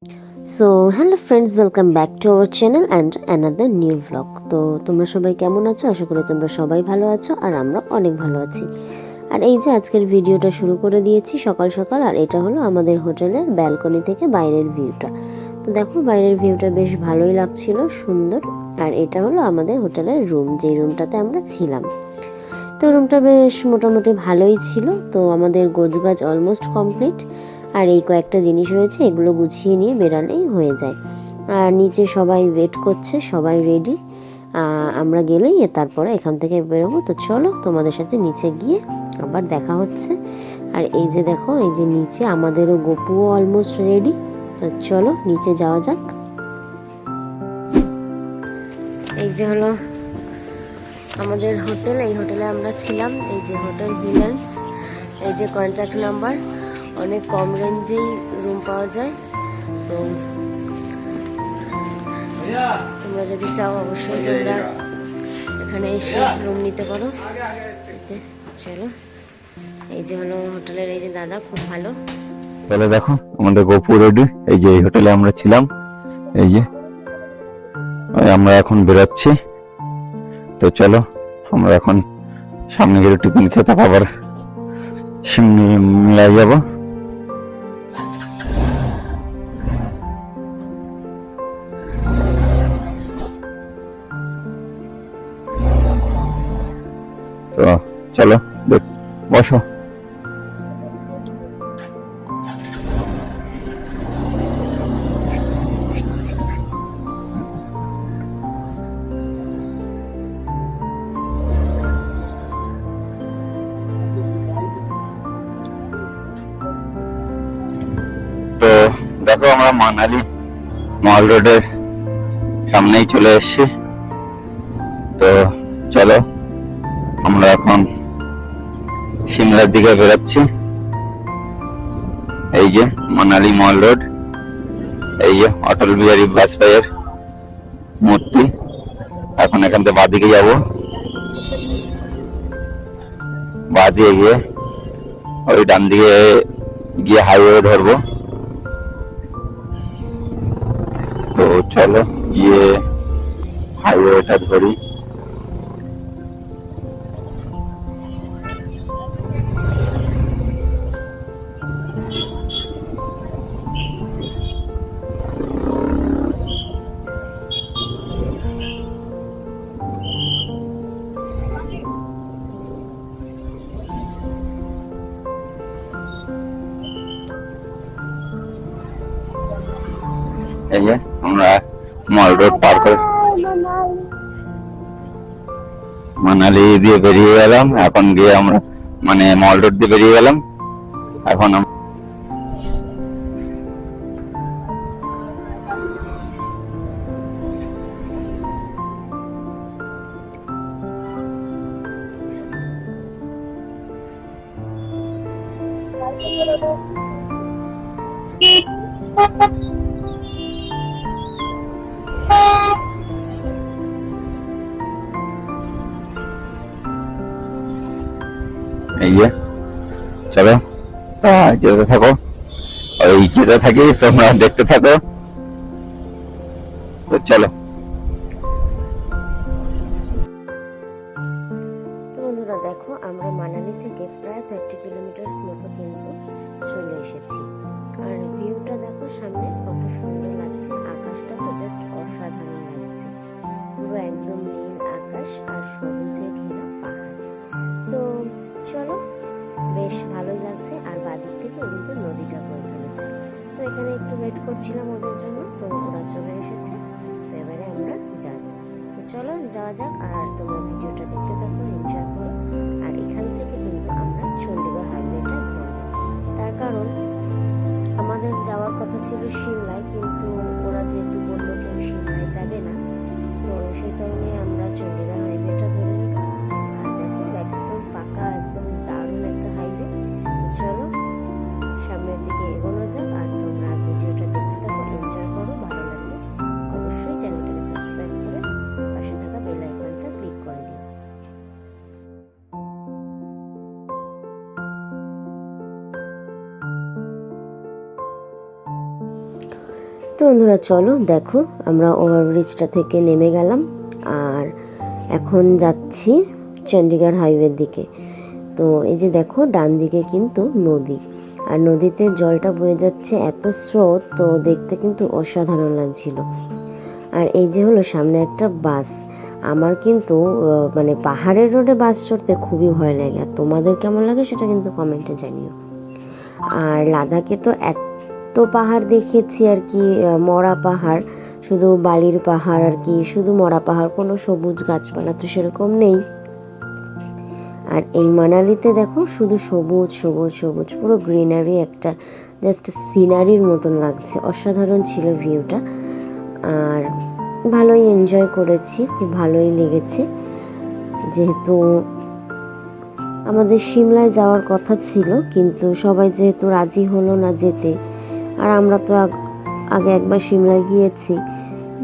So hello friends, welcome back to our channel and another new vlog. তো তোমরা সবাই কেমন আছো? আশা করি তোমরা সবাই ভালো আছো আর আমরা অনেক ভালো আছি। আর এই যে আজকের ভিডিওটা শুরু করে দিয়েছি সকাল সকাল, আর এটা হলো আমাদের হোটেলের ব্যালকনি থেকে বাইরের ভিউটা। তো দেখো বাইরের ভিউটা বেশ ভালোই লাগছিল, সুন্দর। আর এটা হলো আমাদের হোটেলের রুম, যেই রুমটাতে আমরা ছিলাম। তো রুমটা বেশ মোটামুটি ভালোই ছিল। তো আমাদের গোছগাছ অলমোস্ট কমপ্লিট, আর এই কয়েকটা জিনিস রয়েছে, এগুলো গুছিয়ে নিয়ে বেরালেই হয়ে যায়। আর নিচে সবাই ওয়েট করছে, সবাই রেডি। আমরা গেলেই তারপরে এখান থেকে বেরোবো। তো চলো তোমাদের সাথে নিচে গিয়ে আবার দেখা হচ্ছে। আর এই যে দেখো, এই যে নিচে আমাদেরও গোপুও অলমোস্ট রেডি। তো চলো নিচে যাওয়া যাক। এই যে হলো আমাদের হোটেল, এই হোটেলে আমরা ছিলাম। এই যে হোটেল হিলেন্স, এই যে কন্ট্যাক্ট নাম্বার। অনেক কম রেঞ্জেই রুম পাওয়া যায়। তো তোমরা যদি চাও অবশ্যই তোমরা এখানে এসে রুম নিতে পারো। চলো, এই যে হলো হোটেলের এই যে দাদা, খুব ভালো। তাহলে দেখো আমাদের গোপুর রেডি। এই যে এই হোটেলে আমরা ছিলাম, এই যে আমরা এখন বেরোচ্ছি। তো চলো আমরা এখন সামনে গেলে টিফিন খেতে খাবার মিলাই যাবো। তো চলো বসো। তো দেখো আমরা মানালি মল রোডের সামনেই চলে এসেছি। তো চলো আমরা এখন সিমলার দিকে বেরোচ্ছি। এই যে মানালি মল রোড, এই যে অটল বিহারী বাজপেয়ীর মূর্তি। এখন এখান থেকে বাঁদিকে যাবো, বাঁদিকে গিয়ে ওই ডান দিকে গিয়ে হাইওয়ে ধরবো। তো চলো গিয়ে হাইওয়েটা ধরি। এই যে আমরা মল রোড পার করে মানালি দিয়ে বেরিয়ে গেলাম। এখন গিয়ে আমরা মানে মল রোড দিয়ে বেরিয়ে গেলাম। এখন এই যে চলো তা যেতে থাকো, ওই যেতে থাকি, তোমরা দেখতে থাকো। তো চলো। তো বন্ধুরা দেখো, আমরা মানালি থেকে প্রায় 30 কিলোমিটার্স মতো কিন্তু চলে এসেছি। আর ভিউটা দেখো সামনে কত সুন্দর লাগছে। আকাশটা তো জাস্ট অসাধারণ লাগছে, পুরো একদম নীল আকাশ আর সবুজে ঘেরা পাহাড়। তো চলো, বেশ ভালোই লাগছে। আর বাদিক থেকে কিন্তু নদীটা বয়ে চলেছে। তো এখানে একটু ওয়েট করছিলাম ওদের জন্য, তো ওরা চলে এসেছে। তো এবারে আমরা যাব। তো চলো যাওয়া যাক, আর তোমরা ভিডিওটা দেখতে থাকো, এনজয় করো। আর এখান থেকে কিন্তু আমরা চণ্ডীগড় হাইওয়েটা ধরবো। তার কারণ আমাদের যাওয়ার কথা ছিল সিমলায়, কিন্তু ওরা যেহেতু বললো কেউ সিমলায় যাবে না, তো সেই কারণে আমরা চণ্ডীগড় হাইওয়েটা ধরে নেব। আর দেখো একদম পাকা, একদম দারুণ একটা হাইওয়ে। তো চলো সামনের দিকে এগোনো যাক, আর তোমরা ভিডিওটা দেখতে থাকো, এনজয় করো। ভালো লাগলে অবশ্যই চ্যানেলটাকে সাবস্ক্রাইব করে পাশে থাকা বেল আইকনটা ক্লিক করে দিও। তো বন্ধুরা চলো দেখো, আমরা ওভারব্রিজটা থেকে নেমে গেলাম আর এখন যাচ্ছি চণ্ডীগড় হাইওয়ের দিকে। তো এই যে দেখো ডান দিকে কিন্তু নদী, আর নদীতে জলটা বয়ে যাচ্ছে, এত স্রোত, তো দেখতে কিন্তু অসাধারণ লাগছিল। আর এই যে হলো সামনে একটা বাস। আমার কিন্তু মানে পাহাড়ের রোডে বাস চড়তে খুবই ভয় লাগে, আর তোমাদের কেমন লাগে সেটা কিন্তু কমেন্টে জানিও। আর লাদাখে তো এত পাহাড় দেখেছি আর কি, মরা পাহাড়, শুধু বালির পাহাড় আর কি, শুধু মরা পাহাড়, কোনো সবুজ গাছপালা তো সেরকম নেই। আর এই মানালিতে দেখো শুধু সবুজ সবুজ সবুজ, পুরো গ্রিনারি, একটা জাস্ট সিনারির মতন লাগছে, অসাধারণ ছিল ভিউটা। আর ভালোই এনজয় করেছি, খুব ভালোই লেগেছে। যেহেতু আমাদের সিমলায় যাওয়ার কথা ছিল, কিন্তু সবাই যেহেতু রাজি হলো না যেতে, আর আমরা তো আগে একবার সিমলায় গিয়েছি,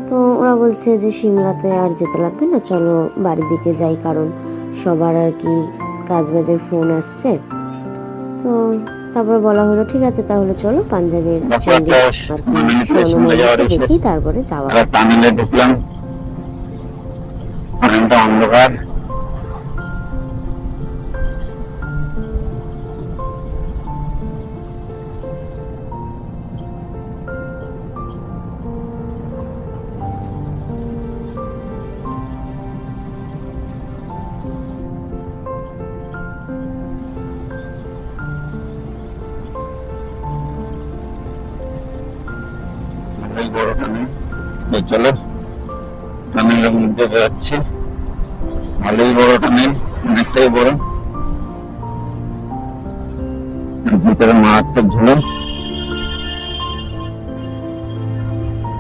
তো ওরা বলছে যে সিমলাতে আর যেতে লাগবে না, চলো বাড়ির দিকে যাই, কারণ সবার আর কি কাজবাজের ফোন আসছে। তো তারপরে বলা হলো ঠিক আছে তাহলে চলো পাঞ্জাবের চণ্ডীগড় আর কি স্বর্ণ মন্দিরটা দেখি তারপরে যাওয়া। টানেলে ঢুকলাম, টানেলটা অন্ধকার। বড় টানেল, তো চলো টানেলের মধ্যে বেরোচ্ছি। ভালোই বড় টানেল, অনেকটাই বড়, ভিতরে মারাত্মক ঝুলো,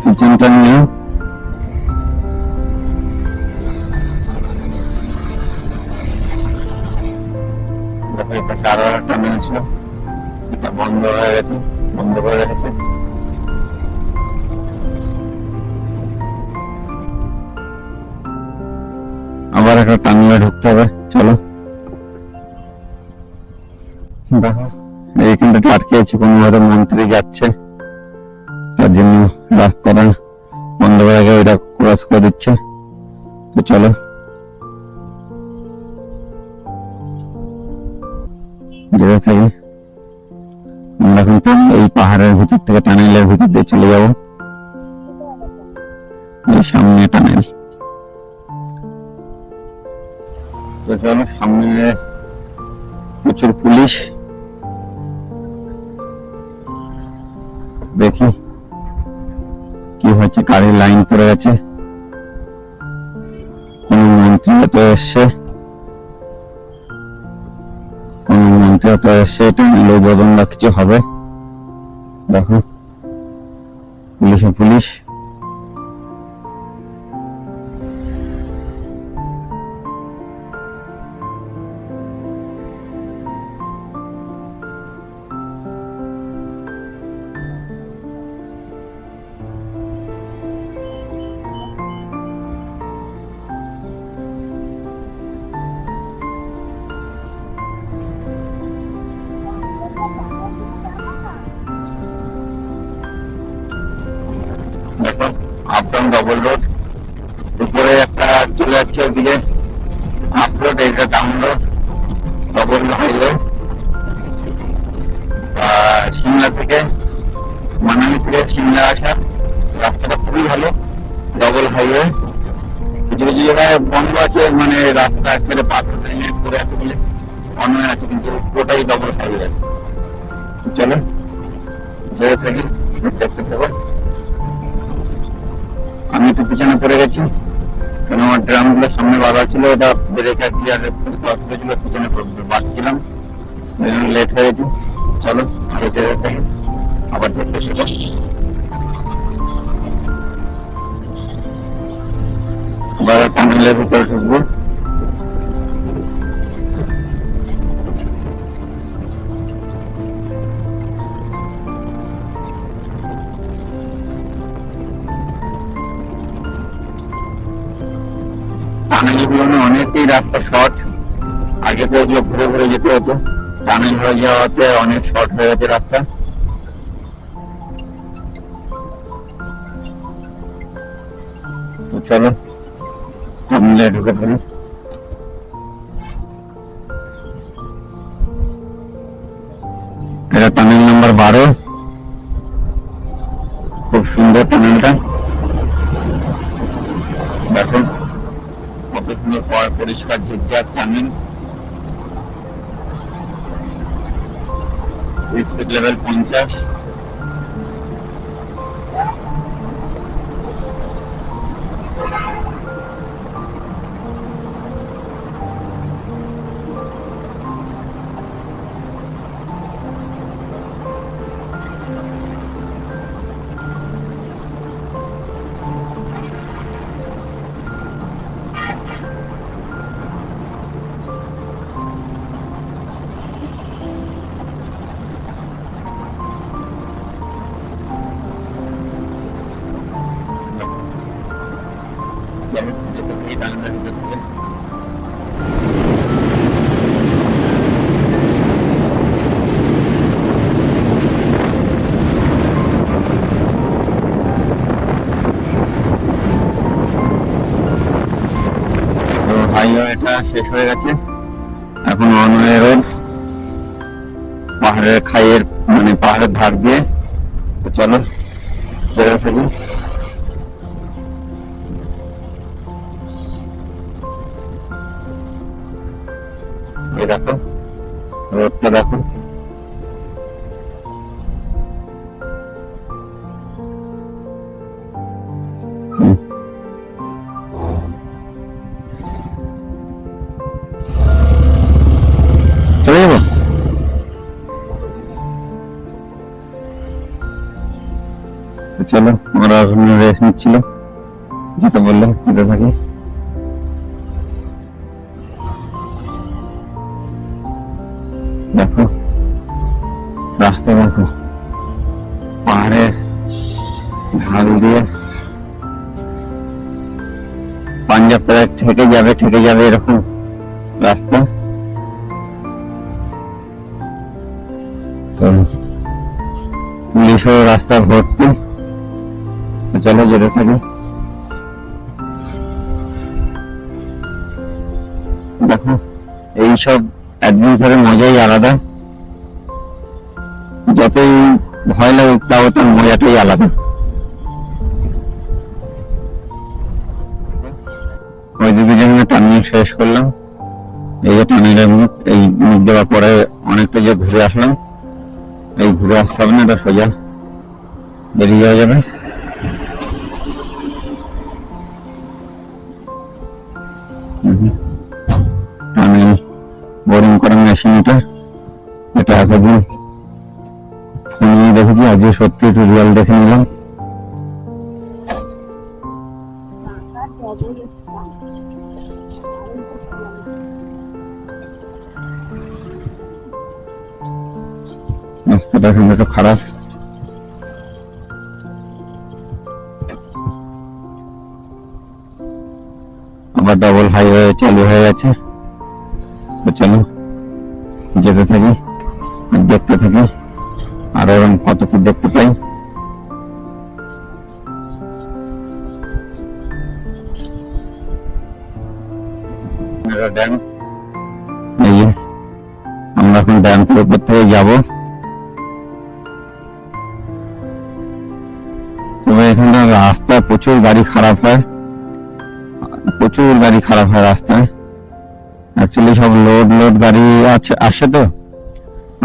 কিচেনটা নিয়ে। একটা কারোর টানেল ছিল, এটা বন্ধ হয়ে গেছে, বন্ধ করে রেখেছে। আবার একটা টানেলে ঢুকতে হবে, চলো। দেখো এইখানটা আটকে আছে, কোনো হয়তো মন্ত্রী যাচ্ছে, তার জন্য রাস্তাটা বন্ধ করে রেখে ওইটা ক্রস করে দিচ্ছে। তো চলো যেতে থাকি। আমরা এখন এই পাহাড়ের ভিতর থেকে টানেলের ভিতর দিয়ে চলে যাবো। এই সামনে টানেল, তো চলো সামনে প্রচুর পুলিশ, দেখি কি হচ্ছে, গাড়ির লাইন পড়ে গেছে, কোন মন্ত্রী হয়তো এসছে, কোন মন্ত্রী হয়তো এসছে, টানেল বদল বা কিছু হবে। দেখো পুলিশে পুলিশ। দেখো আপ ডাউন ডবল রোড, উপরে একটা চলে যাচ্ছে ওদিকে আপ রোড, এটা down road, double highway. Shimla থেকে, মানালি থেকে সিমলা আসা রাস্তাটা খুবই ভালো, ডবল হাইওয়ে। কিছু কিছু জায়গায় বন্ধ আছে, মানে রাস্তা ছেড়ে পাথর ভেঙে পড়ে আছে বলে বন্ধ হয়ে আছে, কিন্তু পুরোটাই ডবল হাইওয়ে। চলো যেতে থাকি, দেখতে থাকো। আমি একটু পিছনে পড়ে গেছি, কারণ আমার ড্রাম গুলো সামনে বাধা ছিল, ওটা ব্রেকার ক্লিয়ার ছিল, পিছনে বাঁধছিলাম, লেট হয়ে গেছি। চলো যেতে থাকি, আবার দেখতে শেখো। আবার টানেলের ভিতরে ঢুকবো। টানেলগুলো অনেকই রাস্তা শর্ট, আগে তো এগুলো ঘুরে ঘুরে যেতে হতো, টানেল হয়ে যাওয়াতে অনেক শর্ট হয়ে গেছে রাস্তা। চলো সামনে ঢুকে পড়ি। এটা টানেল নাম্বার 12। খুব সুন্দর টানেলটা, দেখো কত সুন্দর পরিষ্কার ঝিকঝাক টানেল। Speed level 50। চলো যেতে থাকি টানেলের ভিতর থেকে। তো হাইওয়েটা শেষ হয়ে গেছে, এখন ওয়ান ওয়ে রোড পাহাড়ের খাইয়ের মানে পাহাড়ের ধার দিয়ে। তো চলো যেতে থাকি। এই দেখো রোডটা দেখো, চলে যাবো। তো চলো আমরা এখন রেস্ট নিচ্ছিল, যেতে বললাম যেতে থাকি। দেখো রাস্তা দেখো, পাহাড়ের ঢাল দিয়ে পাঞ্জাব প্রায় ঠেকে যাবে এরকম রাস্তা। তো পুলিশও রাস্তা ভর্তি। তো চলো যেতে থাকি। দেখো এইসব অ্যাডভেঞ্চারের মজাই আলাদা, যতই ভয় লাগুক তাও তার মজাটাই আলাদা। ওই দিকে যখন টার্নিং শেষ করলাম, এই যে টার্নিংয়ের মুখ, এই মুখ দেওয়ার পরে অনেকটা যে ঘুরে আসলাম, এই ঘুরে আসতে হবে না, এটা সোজা বেরিয়ে যাওয়া যাবে। টার্নিং বোরিং করার মেশিন এটা এতদিন ফোনে দেখেছি, আজকে সত্যি একটু রিয়াল দেখে নিলাম। রাস্তাটা এখন একটু খারাপ, আবার ডাবল হাইওয়ে চালু হয়ে গেছে। তো চলো যেতে থাকি, দেখতে থাকি আর এরকম কত কি দেখতে পাই। ড্যাম, এই যে আমরা এখন ড্যাম উপর থেকে যাবো। তবে এখানে রাস্তায় প্রচুর গাড়ি খারাপ হয় রাস্তায়। অ্যাকচুয়ালি সব লোড গাড়ি আসে তো,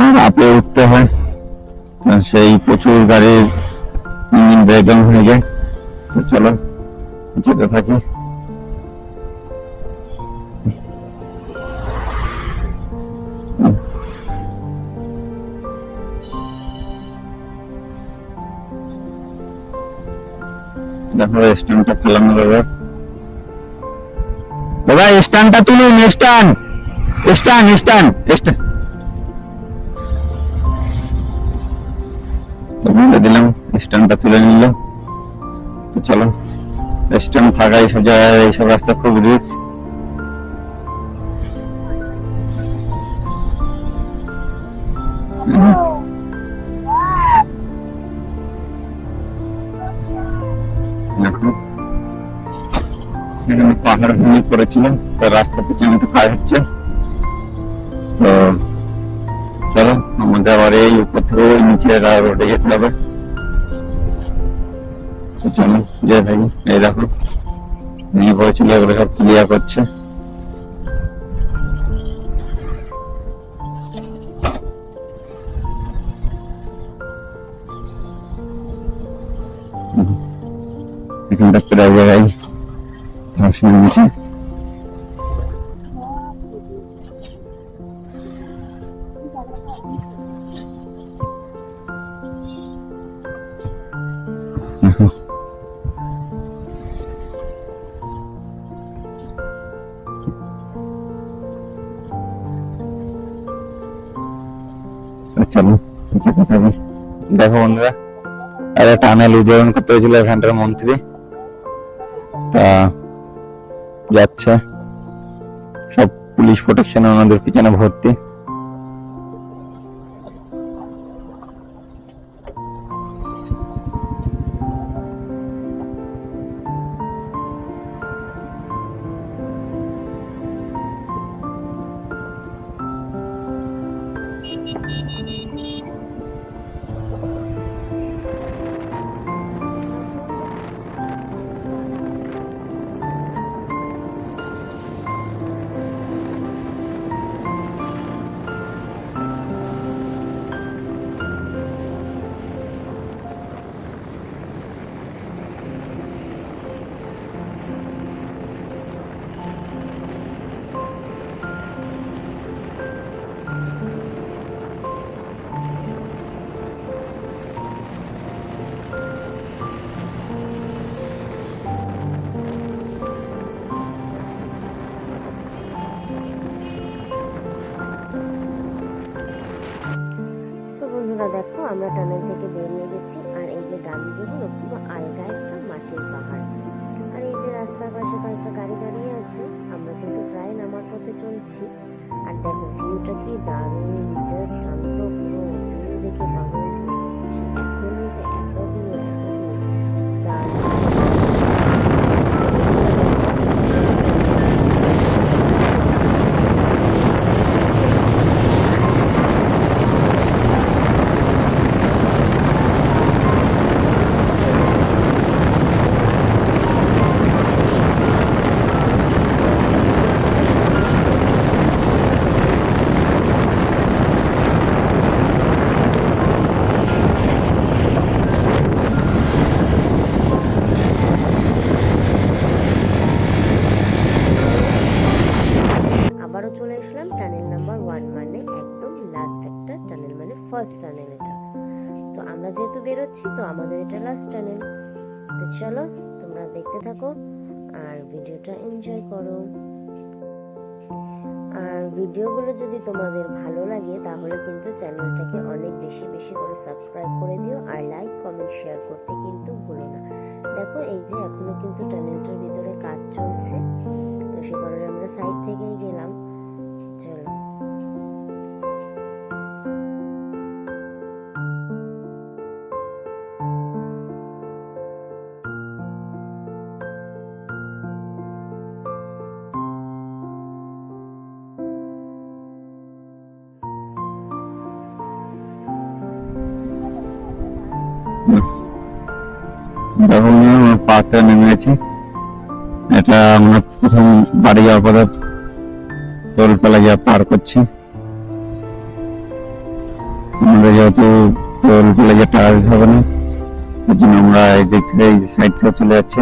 আর আপে উঠতে হয়, সেই প্রচুর গাড়ির ইঞ্জিন ব্রেকডাউন হয়ে যায়। তো চলো যেতে থাকি। দেখো স্ট্যান্ডটা ফেলাম না দাদা, স্ট্যান্ডটা তুলুন, স্ট্যান্ড বলে দিলাম, স্ট্যান্ডটা তুলে নিল। তো চলো, স্ট্যান্ড থাকা এইসব জায়গায় এইসব রাস্তা খুব রিস্ক। দেখো এখানে পাহাড় ভেঙে পড়েছিল, তো রাস্তা পর্যন্ত কাজ হচ্ছে। তো চলো আমাদের আবার এই উপর থেকে ওই নিচে রোডে যেতে হবে। তো চলো যেতে থাকি। এই দেখো নিয়ে পড়েছিল, এগুলো সব ক্লিয়ার করছে। এখানটা প্রায় জায়গায় ধস নেমেছে। দেখো চলো যেতে থাকি। দেখো বন্ধুরা, একটা টানেল উদ্বোধন করতে হয়েছিল এখানটার মন্ত্রী, তা যাচ্ছে। সব পুলিশ প্রোটেকশন ওনাদের পিছনে ভর্তি। তো বন্ধুরা দেখো, আমরা টানেল থেকে বেরিয়ে গেছি। আর এই যে ডান দিকে হলো পুরো আলগা একটা মাটির পাহাড়। আর এই যে রাস্তার পাশে কয়েকটা গাড়ি দাঁড়িয়ে আছে। আমরা কিন্তু প্রায় নামার পথে চলছি। আর দেখো ভিউটা কি দারুণ, জাস্ট আমি তো পুরো ভিউ দেখে পাগল হয়ে যাচ্ছি। এখনই যে এত ভিউ দারুণ। চলে আসলাম টানেল নাম্বার 1, মানে একদম লাস্ট একটা টানেল, মানে ফার্স্ট টানেল এটা। তো আমরা যেহেতু বেরোচ্ছি, তো আমাদের এটা লাস্ট টানেল। তো চলো তোমরা দেখতে থাকো আর ভিডিওটা এনজয় করো। আর ভিডিওগুলো যদি তোমাদের ভালো লাগে তাহলে কিন্তু চ্যানেলটাকে অনেক বেশি বেশি করে সাবস্ক্রাইব করে দিও। আর লাইক কমেন্ট শেয়ার করতে কিন্তু ভুলো না। দেখো এই যে এখনো কিন্তু টানেলটার ভিতরে কাজ চলছে, তো সে কারণে আমরা সাইড থেকেই গেলাম। চলো দেখো আমরা পাতে নেমে গেছি। এটা আমরা প্রথম বাড়ি যাওয়ার পরে টোল প্লাজা পার করছি। আমাদের যেহেতু টোল প্লাজা টাকা দিতে হবে না, ওই জন্য আমরা এই দিক থেকে এই সাইড থেকে চলে যাচ্ছি।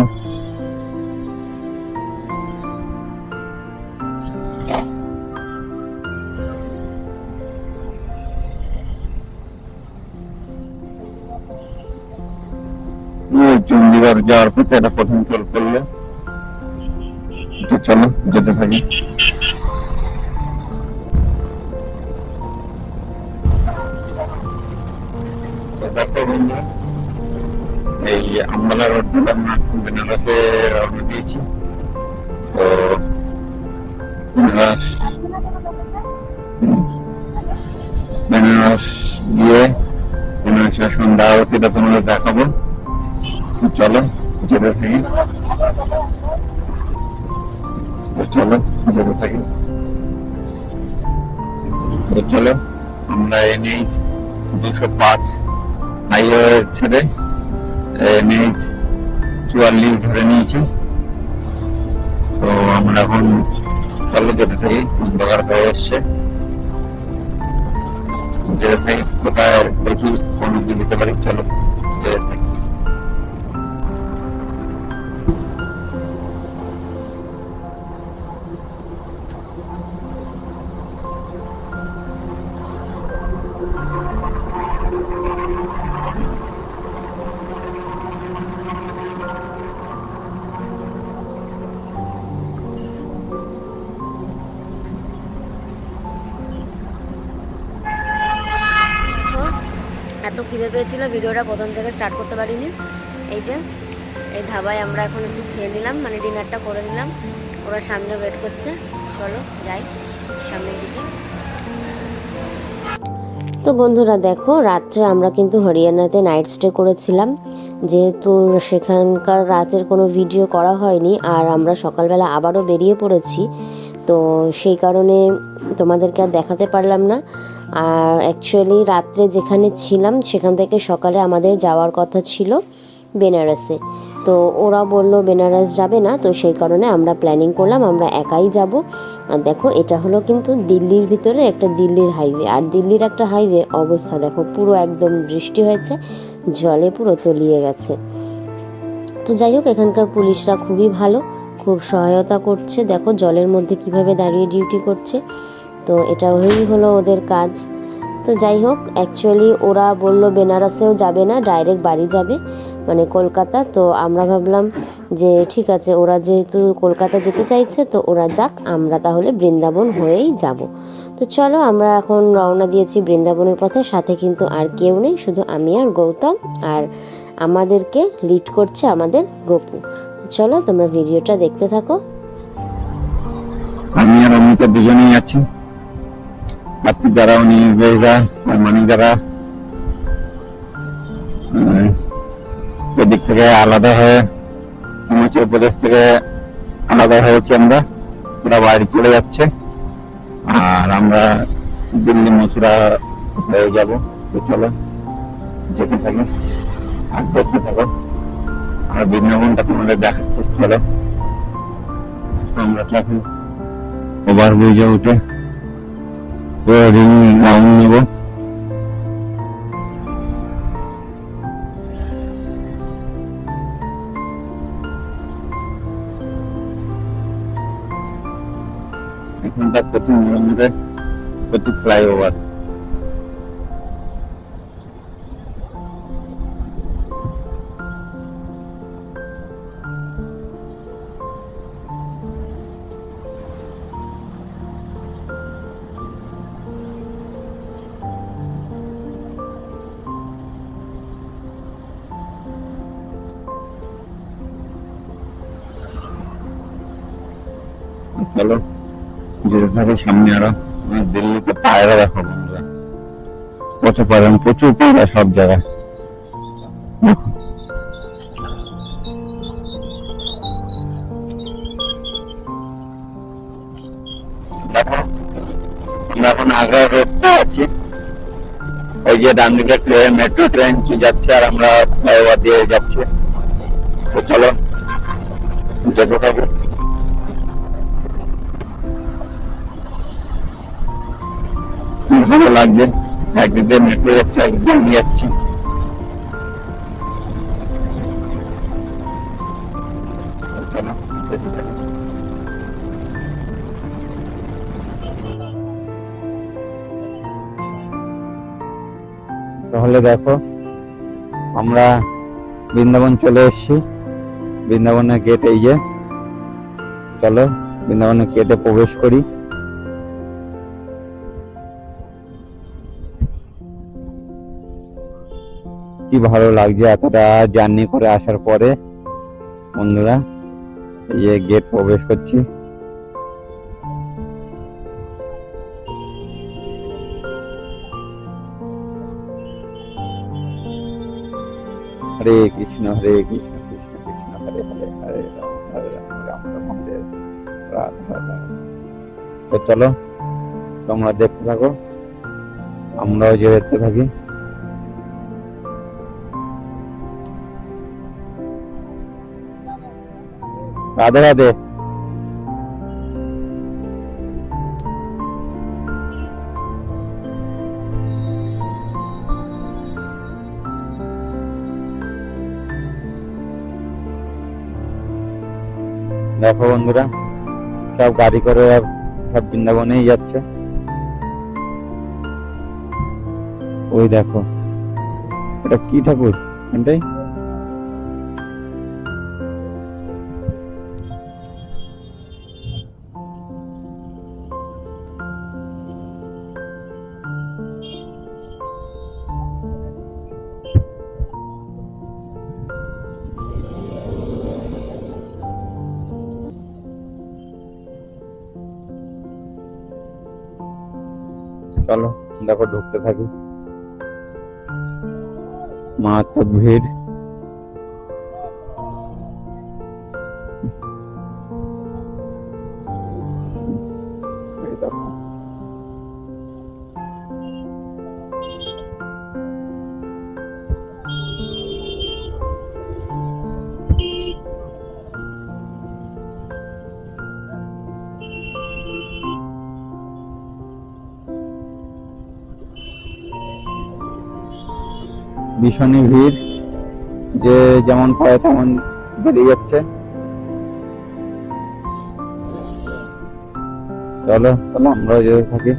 চণ্ডীগড় যাওয়ার পথে এটা প্রথম টোল করলে। তো চলো যেতে থাকি। এই আম্বালা রোড থেকে আমরা বেনারসে রওনা দিয়েছি। তো বেনারস গিয়ে বেনারসের সন্ধ্যা আরতিটা তোমাদের দেখাবো। চলো যেতে থাকি। তো চলো যেতে থাকি। তো চলো আমরা NH 205 হাইওয়ে ছেড়ে NH 44 ধরে নিয়েছি। তো আমরা এখন চলো যেতে থাকি, অন্ধকার হয়ে এসছে, যেতে থাকি। কোথায় দেখি কোন দিকে যেতে পারি, চলো যেতে থাকি। তো এত খিদে পেয়েছিল, ভিডিওটা প্রথম থেকে স্টার্ট করতে পারিনি। এই যে এই ধাবায় আমরা এখন একটু খেয়ে নিলাম, মানে ডিনারটা করে নিলাম। ওরা সামনে ওয়েট করছে, চলো যাই সামনের দিকে। তো বন্ধুরা দেখো, রাত্রে আমরা কিন্তু হরিয়ানাতে নাইট স্টে করেছিলাম। যেহেতু সেখানকার রাতের কোনো ভিডিও করা হয়নি, আর আমরা সকালবেলা আবারও বেরিয়ে পড়েছি, তো সেই কারণে তোমাদেরকে আর দেখাতে পারলাম না। আর অ্যাকচুয়ালি রাত্রে যেখানে ছিলাম সেখান থেকে সকালে আমাদের যাওয়ার কথা ছিল বেনারসে। তো ওরা বলল বেনারস যাবে না, তো সেই কারণে আমরা প্ল্যানিং করলাম আমরা একাই যাব। আর দেখো এটা হলো কিন্তু দিল্লির ভিতরে একটা দিল্লির হাইওয়ে, আর দিল্লির একটা হাইওয়ে অবস্থা দেখো, পুরো একদম বৃষ্টি হয়েছে, জলে পুরো তলিয়ে গেছে। তো যাই হোক, এখানকার পুলিশরা খুবই ভালো, খুব সহায়তা করছে। দেখো জলের মধ্যে কিভাবে দাঁড়িয়ে ডিউটি করছে, তো এটা হলো ওদের কাজ। তো যাই হোক, অ্যাকচুয়ালি ওরা বলল বেনারসেও যাবে না, ডাইরেক্ট বাড়ি যাবে, মানে কলকাতা। তো আমরা ভাবলাম যে ঠিক আছে, ওরা যেহেতু কলকাতা যেতে চাইছে তো ওরা যাক, আমরা তাহলে বৃন্দাবন হয়েই যাব। তো চলো আমরা এখন রওনা দিয়েছি বৃন্দাবনের পথে। সাথে কিন্তু আর কেউ নেই, শুধু আমি আর গৌতম, আর আমাদেরকে লিড করছে আমাদের গপু। চলো তোমরা ভিডিওটা দেখতে থাকো। আমি আর অমিতা দুজনেই আছি, কার্তিক দ্বারা উনি বেজা আর মানিক দ্বারা এদিক থেকে আলাদা হয়ে, হিমাচল প্রদেশ থেকে আলাদা হয়েছি আমরা, ওরা বাইরে চলে যাচ্ছে আর আমরা দিল্লি মথুরা হয়ে যাব। তো চলো যেতে থাকি আর দেখতে থাকো, আর বৃন্দাবনটা তোমাদের দেখাচ্ছি। চলো আমরা এখন ওভার ব্রিজে উঠে রিং রাউন্ড নেব। এখানটা প্রচুর মন্দিরে প্রচুর ফ্লাইওভার। চলো যেতে থাকে সামনে আরো। দিল্লিতে পায়রা দেখো বন্ধুরা, কত পায়রা, প্রচুর পায়রা সব জায়গায়। দেখো আমরা এখন আগ্রা রোডটা আছি, ওই যে ডান দিকে মেট্রো ট্রেন যাচ্ছে আর আমরা ফ্লাইওভার দিয়ে যাচ্ছি। তো চলো যেতে থাকো। ভালো লাগছে, একদিকে মেট্রো যাচ্ছে একদিকে আমি যাচ্ছি। চলো যেতে থাকো। তাহলে দেখো আমরা বৃন্দাবন চলে এসেছি, বৃন্দাবনের গেট এই যে। চলো বৃন্দাবনের গেটে প্রবেশ করি। কি ভালো লাগছে এতটা জার্নি করে আসার পরে বন্ধুরা, এই যে গেট প্রবেশ করছি। হরে কৃষ্ণ কৃষ্ণ কৃষ্ণ হরে হরে, হরে রাম রাম রাম হরে রাম, রাধা তো চলো তোমরা দেখতে থাকো, আমরাও যে দেখতে থাকি। রাধে রাধে। দেখো বন্ধুরা, সব গাড়ি করে সব বৃন্দাবনেই যাচ্ছে। ওই দেখো, এটা কি ঠাকুর? এটাই চলো দেখো ঢুকতে থাকি। মারাত্মক ভিড়। এই দেখো। ভীষণই ভিড়, যে যেমন পায় তেমন বেরিয়ে যাচ্ছে। চলো তাহলে আমরাও যেতে থাকি।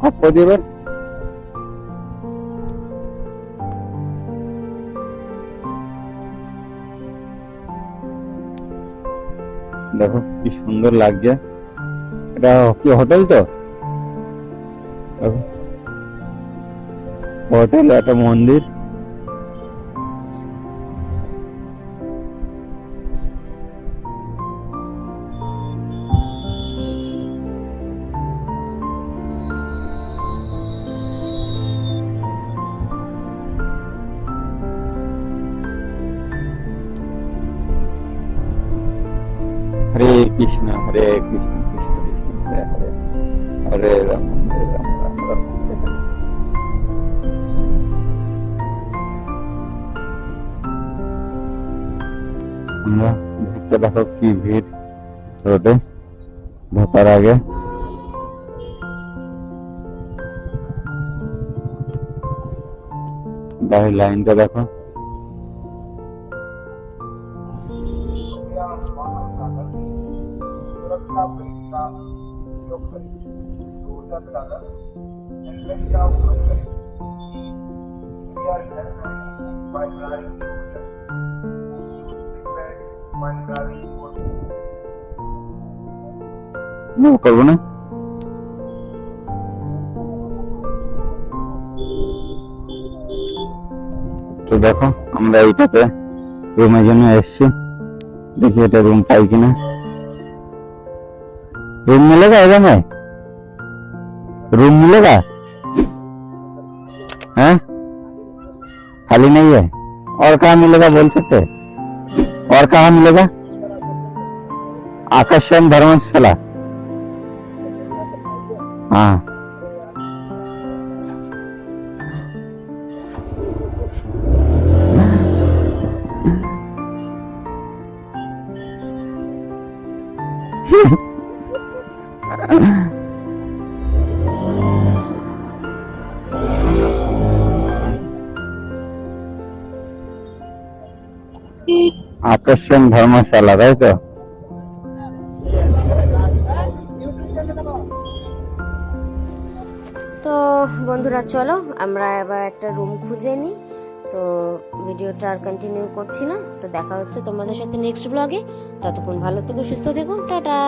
आपको दिए देखो কি সুন্দর লাগছে। এটা কি হোটেল? তো হোটেল, একটা মন্দির। हरे कृष्ण हरे कृष्ण कृष्ण कृष्ण हरे हरे, हरे राम राम राम हरे हरे। আমরা দেখতে দেখো কি ভিড় রোডে ঢোকার আগে। গাড়ির লাইনটা দেখো। করবো না। তো দেখো আমরা এইটাতে রুমের জন্য এসছি, দেখি এটা রুম পাই কিনা। रूम मिलेगा ऐसा में? रूम मिलेगा? हैं? खाली नहीं है? और कहाँ मिलेगा बोल सकते? और कहाँ मिलेगा? आकर्षण धर्मशाला। हाँ आकर्षण धर्मशाला, তাই তো? তো বন্ধুরা চলো আমরা এবার একটা রুম খুঁজে নিই। তো ভিডিওটা আর কন্টিনিউ করছি না। তো দেখা হচ্ছে তোমাদের সাথে নেক্সট ব্লগে। ততক্ষণ ভালো থেকো, সুস্থ থেকো, টাটা।